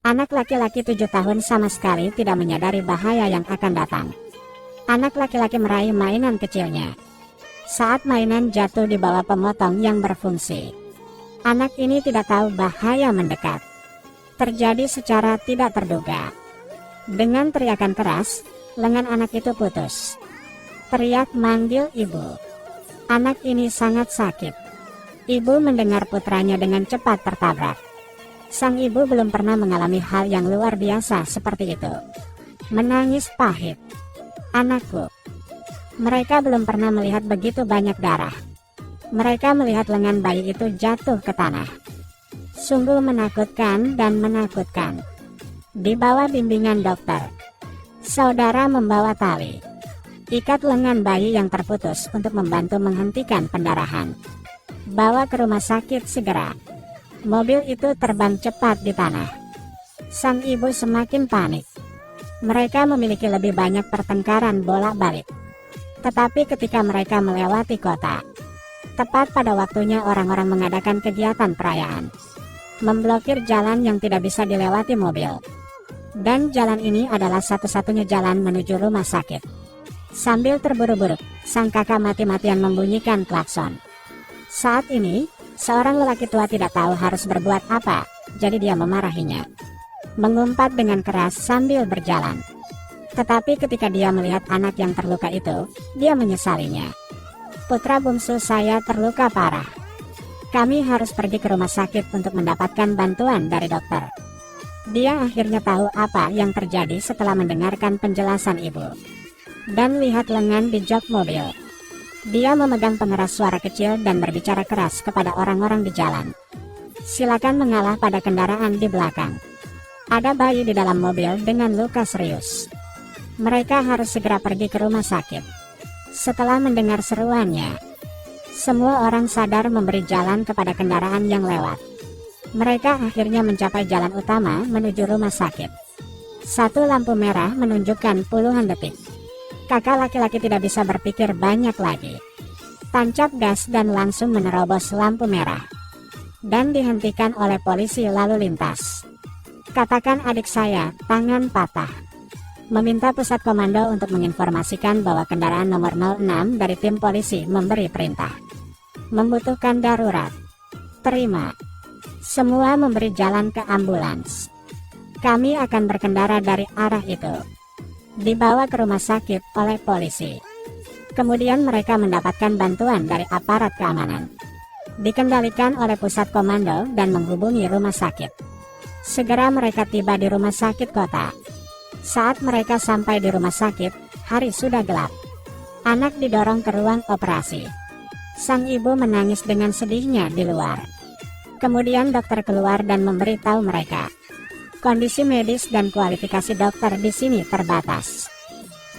Anak laki-laki 7 tahun sama sekali tidak menyadari bahaya yang akan datang. Anak laki-laki meraih mainan kecilnya. Saat mainan jatuh di bawah pemotong yang berfungsi, anak ini tidak tahu bahaya mendekat. Terjadi secara tidak terduga. Dengan teriakan keras, lengan anak itu putus. Teriak manggil ibu. Anak ini sangat sakit. Ibu mendengar putranya dengan cepat tertabrak. Sang ibu belum pernah mengalami hal yang luar biasa seperti itu. Menangis pahit. Anakku. Mereka belum pernah melihat begitu banyak darah. Mereka melihat lengan bayi itu jatuh ke tanah. Sungguh menakutkan dan menakutkan. Di bawah bimbingan dokter, saudara membawa tali. Ikat lengan bayi yang terputus untuk membantu menghentikan pendarahan. Bawa ke rumah sakit segera. Mobil itu terbang cepat di tanah. Sang ibu semakin panik. Mereka memiliki lebih banyak pertengkaran bolak-balik. Tetapi ketika mereka melewati kota, tepat pada waktunya orang-orang mengadakan kegiatan perayaan, memblokir jalan yang tidak bisa dilewati mobil. Dan jalan ini adalah satu-satunya jalan menuju rumah sakit. Sambil terburu-buru, sang kakak mati-matian membunyikan klakson. Saat ini, seorang lelaki tua tidak tahu harus berbuat apa, jadi dia memarahinya. Mengumpat dengan keras sambil berjalan. Tetapi ketika dia melihat anak yang terluka itu, dia menyesalinya. Putra bungsu saya terluka parah. Kami harus pergi ke rumah sakit untuk mendapatkan bantuan dari dokter. Dia akhirnya tahu apa yang terjadi setelah mendengarkan penjelasan ibu. Dan lihat lengan di jok mobil. Dia memegang pengeras suara kecil dan berbicara keras kepada orang-orang di jalan. Silakan mengalah pada kendaraan di belakang. Ada bayi di dalam mobil dengan luka serius. Mereka harus segera pergi ke rumah sakit. Setelah mendengar seruannya, semua orang sadar memberi jalan kepada kendaraan yang lewat. Mereka akhirnya mencapai jalan utama menuju rumah sakit. Satu lampu merah menunjukkan puluhan detik. Kakak laki-laki tidak bisa berpikir banyak lagi. Tancap gas dan langsung menerobos lampu merah. Dan dihentikan oleh polisi lalu lintas. Katakan adik saya, tangan patah. Meminta pusat komando untuk menginformasikan bahwa kendaraan nomor 06 dari tim polisi memberi perintah. Membutuhkan darurat. Terima. Semua memberi jalan ke ambulans. Kami akan berkendara dari arah itu. Dibawa ke rumah sakit oleh polisi. Kemudian mereka mendapatkan bantuan dari aparat keamanan. Dikendalikan oleh pusat komando dan menghubungi rumah sakit. Segera mereka tiba di rumah sakit kota. Saat mereka sampai di rumah sakit, hari sudah gelap. Anak didorong ke ruang operasi. Sang ibu menangis dengan sedihnya di luar. Kemudian dokter keluar dan memberitahu mereka. Kondisi medis dan kualifikasi dokter di sini terbatas.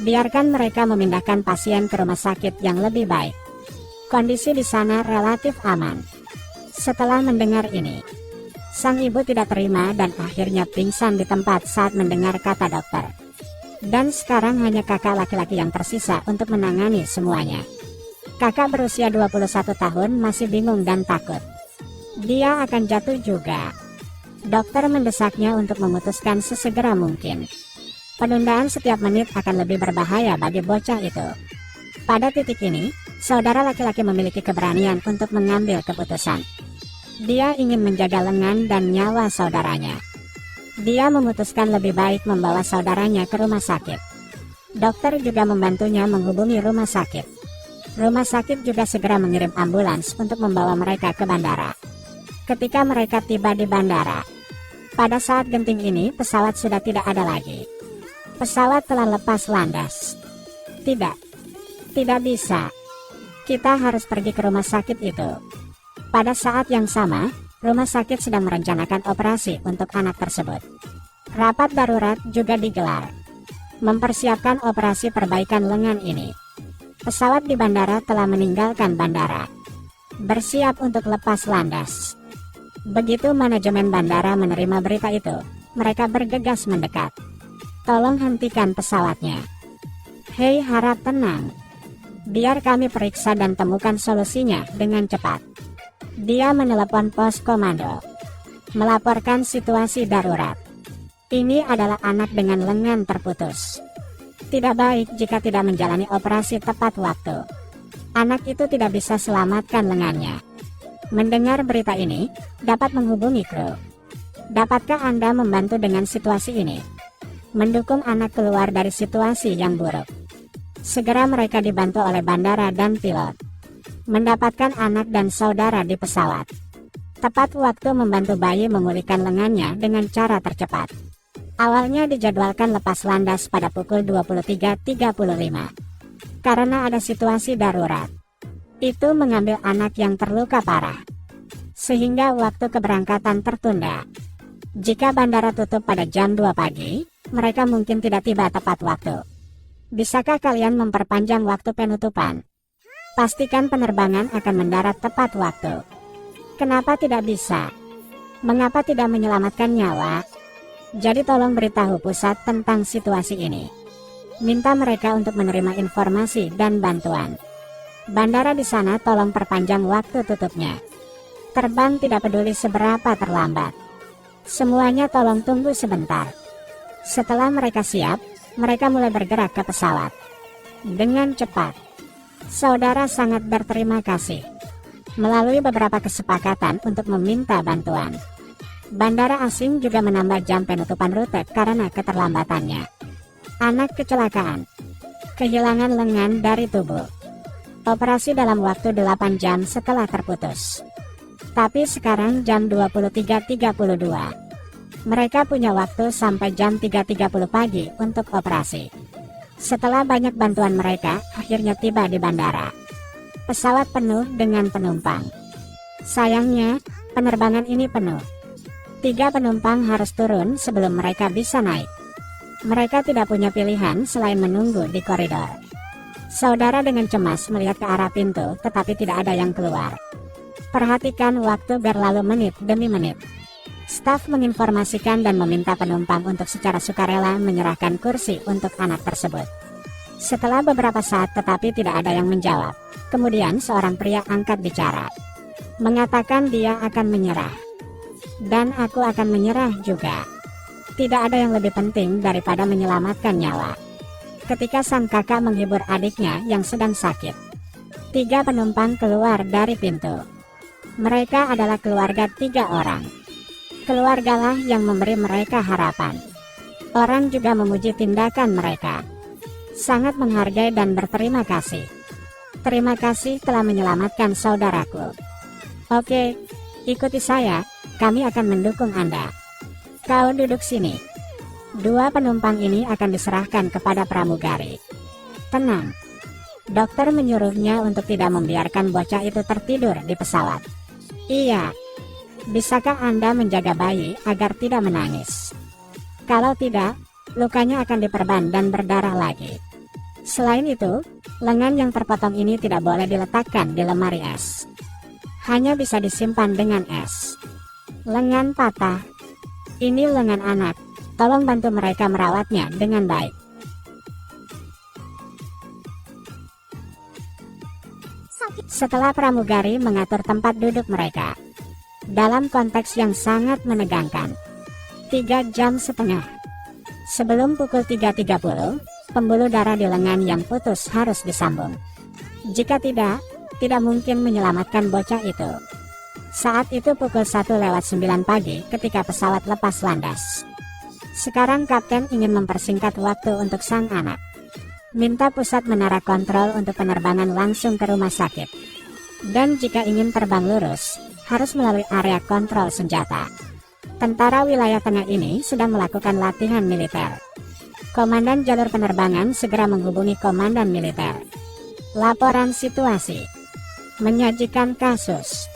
Biarkan mereka memindahkan pasien ke rumah sakit yang lebih baik. Kondisi di sana relatif aman. Setelah mendengar ini, sang ibu tidak terima dan akhirnya pingsan di tempat saat mendengar kata dokter. Dan sekarang hanya kakak laki-laki yang tersisa untuk menangani semuanya. Kakak berusia 21 tahun masih bingung dan takut. Dia akan jatuh juga. Dokter mendesaknya untuk memutuskan sesegera mungkin. Penundaan setiap menit akan lebih berbahaya bagi bocah itu. Pada titik ini, saudara laki-laki memiliki keberanian untuk mengambil keputusan. Dia ingin menjaga lengan dan nyawa saudaranya. Dia memutuskan lebih baik membawa saudaranya ke rumah sakit. Dokter juga membantunya menghubungi rumah sakit. Rumah sakit juga segera mengirim ambulans untuk membawa mereka ke bandara. Ketika mereka tiba di bandara, pada saat genting ini pesawat sudah tidak ada lagi. Pesawat telah lepas landas. Tidak bisa. Kita harus pergi ke rumah sakit itu. Pada saat yang sama, rumah sakit sedang merencanakan operasi untuk anak tersebut. Rapat darurat juga digelar, mempersiapkan operasi perbaikan lengan ini. Pesawat di bandara telah meninggalkan bandara, bersiap untuk lepas landas. Begitu manajemen bandara menerima berita itu, mereka bergegas mendekat. Tolong hentikan pesawatnya. Hei, harap tenang. Biar kami periksa dan temukan solusinya dengan cepat. Dia menelepon pos komando, melaporkan situasi darurat. Ini adalah anak dengan lengan terputus. Tidak baik jika tidak menjalani operasi tepat waktu. Anak itu tidak bisa selamatkan lengannya. Mendengar berita ini, dapat menghubungi kru. Dapatkah Anda membantu dengan situasi ini? Mendukung anak keluar dari situasi yang buruk. Segera mereka dibantu oleh bandara dan pilot. Mendapatkan anak dan saudara di pesawat. Tepat waktu membantu bayi memulihkan lengannya dengan cara tercepat. Awalnya dijadwalkan lepas landas pada pukul 23.35. Karena ada situasi darurat. Itu mengambil anak yang terluka parah. Sehingga waktu keberangkatan tertunda. Jika bandara tutup pada jam 2 pagi, mereka mungkin tidak tiba tepat waktu. Bisakah kalian memperpanjang waktu penutupan? Pastikan penerbangan akan mendarat tepat waktu. Kenapa tidak bisa? Mengapa tidak menyelamatkan nyawa? Jadi tolong beritahu pusat tentang situasi ini. Minta mereka untuk menerima informasi dan bantuan. Bandara di sana tolong perpanjang waktu tutupnya. Terbang tidak peduli seberapa terlambat. Semuanya tolong tunggu sebentar. Setelah mereka siap, mereka mulai bergerak ke pesawat. Dengan cepat. Saudara sangat berterima kasih. Melalui beberapa kesepakatan untuk meminta bantuan. Bandara asing juga menambah jam penutupan rute karena keterlambatannya. Anak kecelakaan. Kehilangan lengan dari tubuh. Operasi dalam waktu 8 jam setelah terputus. Tapi sekarang jam 23.32. Mereka punya waktu sampai jam 3.30 pagi untuk operasi. Setelah banyak bantuan mereka, akhirnya tiba di bandara. Pesawat penuh dengan penumpang. Sayangnya, penerbangan ini penuh. 3 penumpang harus turun sebelum mereka bisa naik. Mereka tidak punya pilihan selain menunggu di koridor. Saudara dengan cemas melihat ke arah pintu, tetapi tidak ada yang keluar. Perhatikan waktu berlalu menit demi menit. Staf menginformasikan dan meminta penumpang untuk secara sukarela menyerahkan kursi untuk anak tersebut. Setelah beberapa saat tetapi tidak ada yang menjawab, kemudian seorang pria angkat bicara. Mengatakan dia akan menyerah. Dan aku akan menyerah juga. Tidak ada yang lebih penting daripada menyelamatkan nyawa. Ketika sang kakak menghibur adiknya yang sedang sakit. 3 penumpang keluar dari pintu. Mereka adalah keluarga 3 orang. Keluargalah yang memberi mereka harapan. Orang juga memuji tindakan mereka. Sangat menghargai dan berterima kasih. Terima kasih telah menyelamatkan saudaraku. Oke, ikuti saya, kami akan mendukung Anda. Kau duduk sini. 2 penumpang ini akan diserahkan kepada pramugari. Tenang. Dokter menyuruhnya untuk tidak membiarkan bocah itu tertidur di pesawat. Iya. Bisakah Anda menjaga bayi agar tidak menangis? Kalau tidak, lukanya akan diperban dan berdarah lagi. Selain itu, lengan yang terpotong ini tidak boleh diletakkan di lemari es. Hanya bisa disimpan dengan es. Lengan patah. Ini lengan anak. Tolong bantu mereka merawatnya dengan baik. Setelah pramugari mengatur tempat duduk mereka. Dalam konteks yang sangat menegangkan. 3,5 jam. Sebelum pukul 3.30, pembuluh darah di lengan yang putus harus disambung. Jika tidak mungkin menyelamatkan bocah itu. Saat itu pukul 1:09 pagi ketika pesawat lepas landas. Sekarang kapten ingin mempersingkat waktu untuk sang anak. Minta pusat menara kontrol untuk penerbangan langsung ke rumah sakit. Dan jika ingin terbang lurus, harus melalui area kontrol senjata. Tentara wilayah tengah ini sedang melakukan latihan militer. Komandan jalur penerbangan segera menghubungi komandan militer. Laporan situasi. Menyajikan kasus.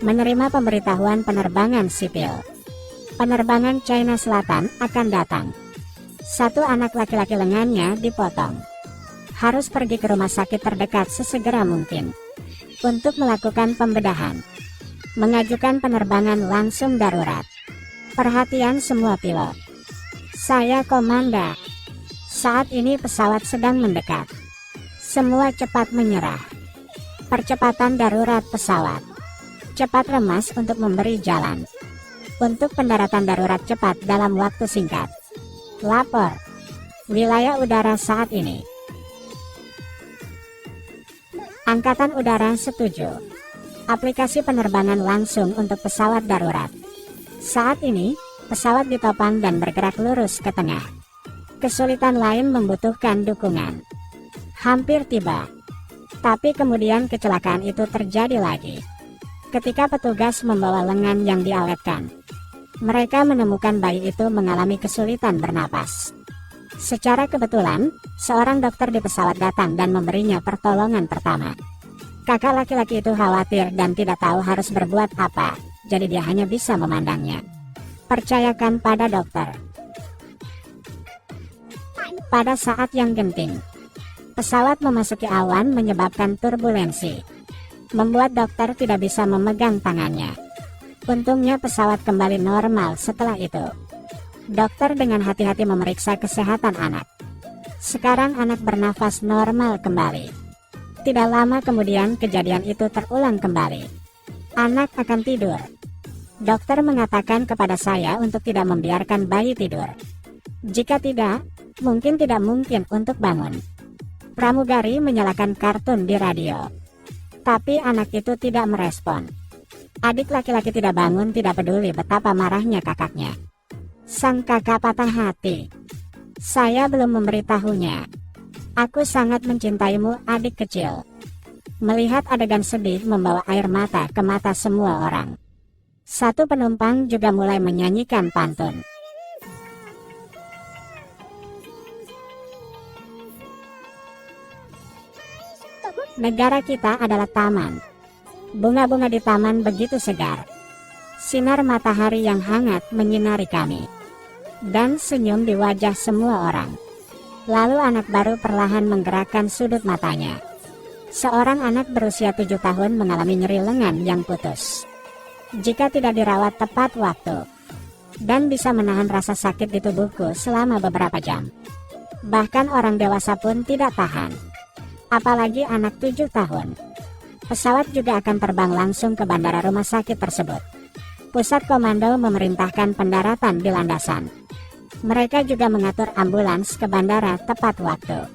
Menerima pemberitahuan penerbangan sipil. Penerbangan China Selatan akan datang. 1 anak laki-laki lengannya dipotong. Harus pergi ke rumah sakit terdekat sesegera mungkin. Untuk melakukan pembedahan. Mengajukan penerbangan langsung darurat. Perhatian semua pilot. Saya komanda. Saat ini pesawat sedang mendekat. Semua cepat menyerah. Percepatan darurat pesawat. Cepat remas untuk memberi jalan. untuk pendaratan darurat cepat dalam waktu singkat. Lapor wilayah udara saat ini. Angkatan Udara setuju. Aplikasi penerbangan langsung untuk pesawat darurat. Saat ini, pesawat ditopang dan bergerak lurus ke tengah. Kesulitan lain membutuhkan dukungan. Hampir tiba. Tapi kemudian kecelakaan itu terjadi lagi. Ketika petugas membawa lengan yang diawetkan, mereka menemukan bayi itu mengalami kesulitan bernapas. Secara kebetulan, seorang dokter di pesawat datang dan memberinya pertolongan pertama. Kakak laki-laki itu khawatir dan tidak tahu harus berbuat apa, jadi dia hanya bisa memandangnya. Percayakan pada dokter. Pada saat yang genting, pesawat memasuki awan menyebabkan turbulensi, membuat dokter tidak bisa memegang tangannya. Untungnya pesawat kembali normal setelah itu. Dokter dengan hati-hati memeriksa kesehatan anak. Sekarang anak bernafas normal kembali. Tidak lama kemudian kejadian itu terulang kembali. Anak akan tidur. Dokter mengatakan kepada saya untuk tidak membiarkan bayi tidur. Jika tidak, mungkin tidak mungkin untuk bangun. Pramugari menyalakan kartun di radio. Tapi anak itu tidak merespon. Adik laki-laki tidak bangun, tidak peduli betapa marahnya kakaknya. Sang kakak patah hati. Saya belum memberitahunya. Aku sangat mencintaimu, adik kecil. Melihat adegan sedih membawa air mata ke mata semua orang. Satu penumpang juga mulai menyanyikan pantun. Negara kita adalah taman. Bunga-bunga di taman begitu segar. Sinar matahari yang hangat menyinari kami. Dan senyum di wajah semua orang. Lalu anak baru perlahan menggerakkan sudut matanya. Seorang anak berusia 7 tahun mengalami nyeri lengan yang putus. Jika tidak dirawat tepat waktu, dan bisa menahan rasa sakit di tubuhku selama beberapa jam. Bahkan orang dewasa pun tidak tahan. Apalagi anak 7 tahun. Pesawat juga akan terbang langsung ke bandara rumah sakit tersebut. Pusat komando memerintahkan pendaratan di landasan. Mereka juga mengatur ambulans ke bandara tepat waktu.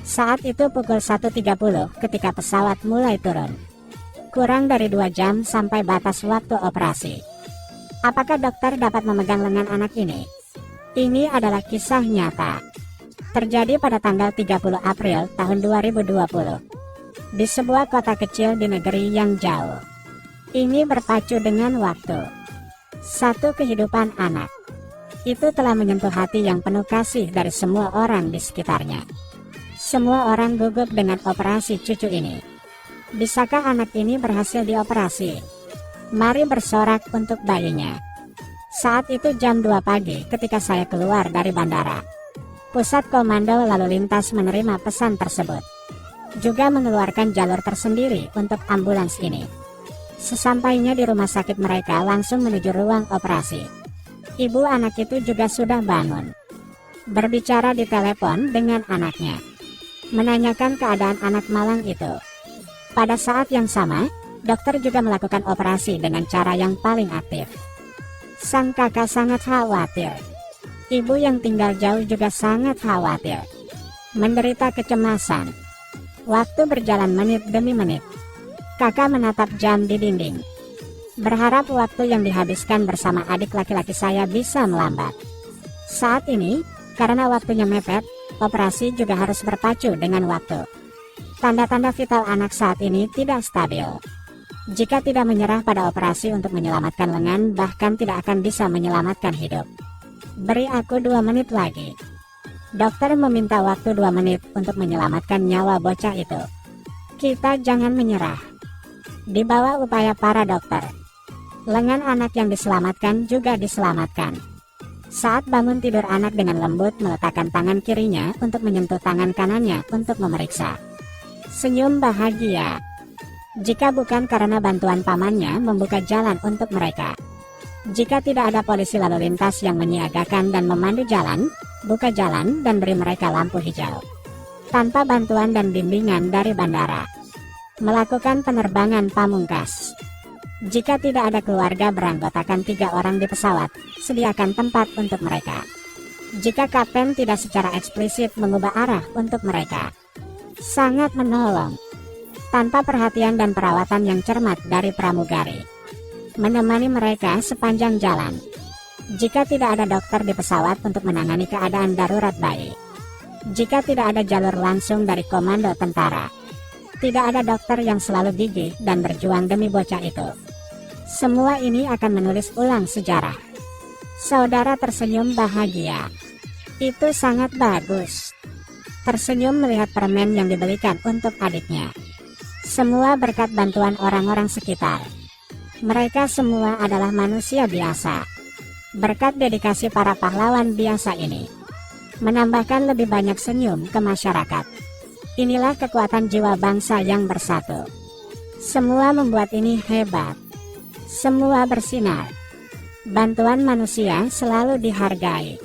Saat itu pukul 1.30 ketika pesawat mulai turun. Kurang dari 2 jam sampai batas waktu operasi. Apakah dokter dapat memegang lengan anak ini? Ini adalah kisah nyata. Terjadi pada tanggal 30 April tahun 2020. Di sebuah kota kecil di negeri yang jauh. Ini berpacu dengan waktu. Satu kehidupan anak. Itu telah menyentuh hati yang penuh kasih dari semua orang di sekitarnya. Semua orang gugup dengan operasi cucu ini. Bisakah anak ini berhasil dioperasi? Mari bersorak untuk bayinya. Saat itu jam 2 pagi ketika saya keluar dari bandara. Pusat Komando Lalu Lintas menerima pesan tersebut. Juga mengeluarkan jalur tersendiri untuk ambulans ini. Sesampainya di rumah sakit mereka langsung menuju ruang operasi. Ibu anak itu juga sudah bangun. Berbicara di telepon dengan anaknya. Menanyakan keadaan anak malang itu. Pada saat yang sama, dokter juga melakukan operasi dengan cara yang paling aktif. Sang kakak sangat khawatir. Ibu yang tinggal jauh juga sangat khawatir. Menderita kecemasan. Waktu berjalan menit demi menit. Kakak menatap jam di dinding. Berharap waktu yang dihabiskan bersama adik laki-laki saya bisa melambat. Saat ini, karena waktunya mepet, operasi juga harus berpacu dengan waktu. Tanda-tanda vital anak saat ini tidak stabil. Jika tidak menyerah pada operasi untuk menyelamatkan lengan, bahkan tidak akan bisa menyelamatkan hidup. Beri aku 2 menit lagi. Dokter meminta waktu 2 menit untuk menyelamatkan nyawa bocah itu. Kita jangan menyerah. Di bawah upaya para dokter, lengan anak yang diselamatkan juga diselamatkan. Saat bangun tidur anak dengan lembut meletakkan tangan kirinya untuk menyentuh tangan kanannya untuk memeriksa. Senyum bahagia. Jika bukan karena bantuan pamannya membuka jalan untuk mereka. Jika tidak ada polisi lalu lintas yang menyiagakan dan memandu jalan, buka jalan dan beri mereka lampu hijau. Tanpa bantuan dan bimbingan dari bandara. Melakukan penerbangan pamungkas. Jika tidak ada keluarga beranggotakan 3 orang di pesawat, sediakan tempat untuk mereka. Jika kapten tidak secara eksplisit mengubah arah untuk mereka, sangat menolong. Tanpa perhatian dan perawatan yang cermat dari pramugari, menemani mereka sepanjang jalan. Jika tidak ada dokter di pesawat untuk menangani keadaan darurat bayi, jika tidak ada jalur langsung dari komando tentara, tidak ada dokter yang selalu gigih dan berjuang demi bocah itu, semua ini akan menulis ulang sejarah. Saudara tersenyum bahagia. Itu sangat bagus. Tersenyum melihat permen yang dibelikan untuk adiknya. Semua berkat bantuan orang-orang sekitar. Mereka semua adalah manusia biasa. Berkat dedikasi para pahlawan biasa ini, menambahkan lebih banyak senyum ke masyarakat. Inilah kekuatan jiwa bangsa yang bersatu. Semua membuat ini hebat. Semua bersinar. Bantuan manusia selalu dihargai.